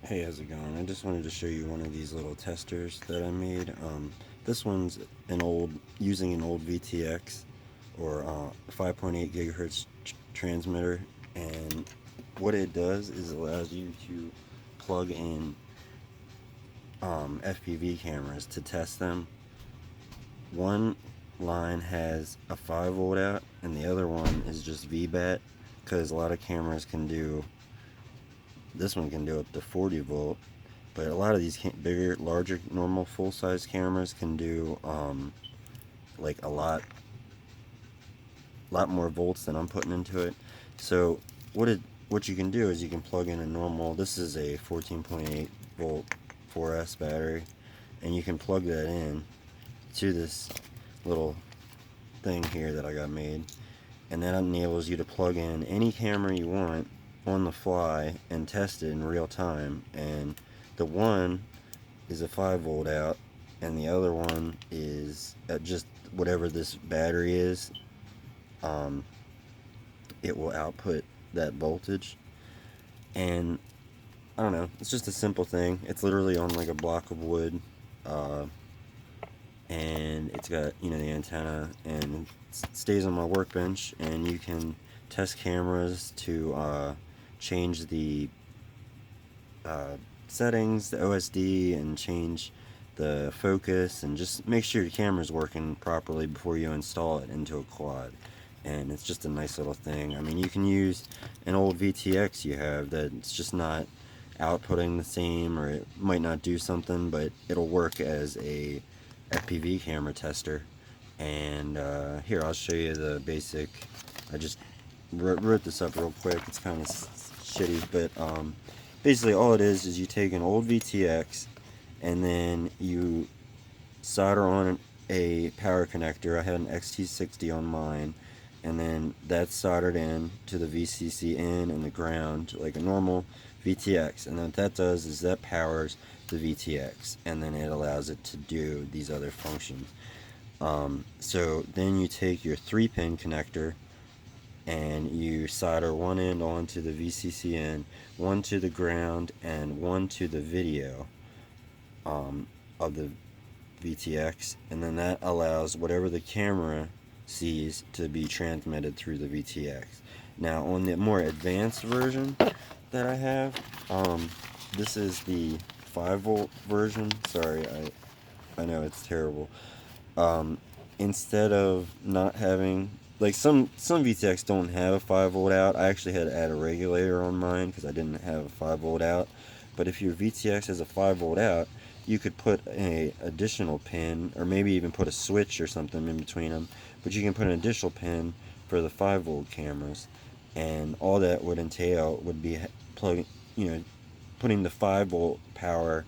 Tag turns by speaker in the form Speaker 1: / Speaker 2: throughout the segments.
Speaker 1: Hey, how's it going? I just wanted to show you one of these little testers that I made. This one's using an old VTX or 5.8 gigahertz transmitter, and what it does is it allows you to plug in FPV cameras to test them. One line has a 5-volt out, and the other one is just VBAT, because a lot of cameras can do. This one can do up to 40 volt, but a lot of these bigger, larger, normal full-size cameras can do like a lot more volts than I'm putting into it. So what you can do is you can plug in a normal. This is a 14.8 volt 4S battery, and you can plug that in to this little thing here that I got made, and that enables you to plug in any camera you want on the fly and test it in real time. And the one is a 5-volt out, and the other one is at just whatever this battery is. It will output that voltage, and I don't know, it's just a simple thing. It's literally on like a block of wood, and it's got, the antenna, and it stays on my workbench, and you can test cameras to change the settings, the OSD, and change the focus, and just make sure your camera's working properly before you install it into a quad. And it's just a nice little thing. I mean, you can use an old VTX you have that's just not outputting the same, or it might not do something, but it'll work as a FPV camera tester. And here, I'll show you the basic. I just wrote this up real quick. It's kind of shitty, but basically all it is you take an old VTX, and then you solder on a power connector. I had an XT60 on mine, and then that's soldered in to the VCC in and the ground like a normal VTX. And then what that does is that powers the VTX, and then it allows it to do these other functions. So then you take your 3-pin connector and you solder one end onto the VCC in, one to the ground, and one to the video of the VTX, and then that allows whatever the camera sees to be transmitted through the VTX. Now, on the more advanced version that I have, this is the 5-volt version. Sorry, I know it's terrible. Instead of not having, like, some VTX don't have a 5-volt out. I actually had to add a regulator on mine because I didn't have a 5-volt out. But if your VTX has a 5-volt out, you could put a additional pin, or maybe even put a switch or something in between them. But you can put an additional pin for the 5-volt cameras, and all that would entail would be plugging, putting the 5-volt power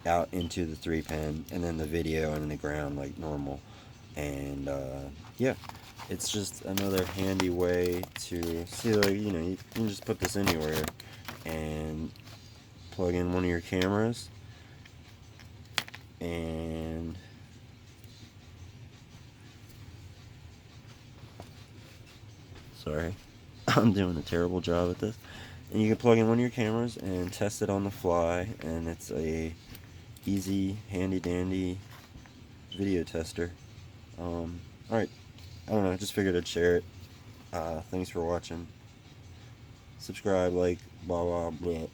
Speaker 1: out into the 3-pin, and then the video and the ground like normal. And yeah, it's just another handy way to see, like, you can just put this anywhere and plug in one of your cameras, and sorry, I'm doing a terrible job at this. And you can plug in one of your cameras and test it on the fly, and it's a easy, handy dandy video tester. Alright, I don't know, I just figured I'd share it. Thanks for watching. Subscribe, like, blah blah blah.